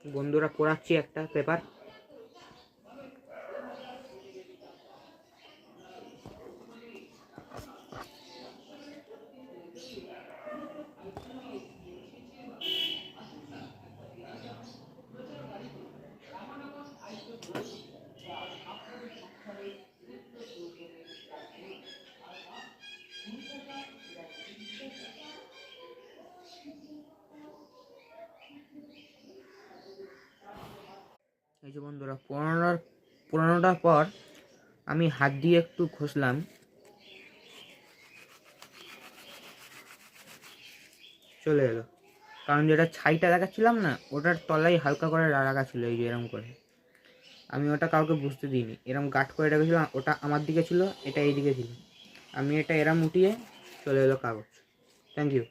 বন্ধুরা পড়াচ্ছি একটা পেপার। এই যে বন্ধুরা পনেরোটার পর আমি হাত দিয়ে একটু ঘষলাম, চলে এলো। কারণ যেটা ছাইটা দেখাচ্ছিলাম না, ওটার তলায় হালকা করে রাখা ছিল, এই যে এরম করে। আমি ওটা কাউকে বুঝতে দিইনি, এরম গাঢ় করে রেখেছিলাম। ওটা আমার দিকে ছিল, এটা এই দিকে ছিল। আমি এটা এরম উঠিয়ে চলে এলো কাগজ। Thank you.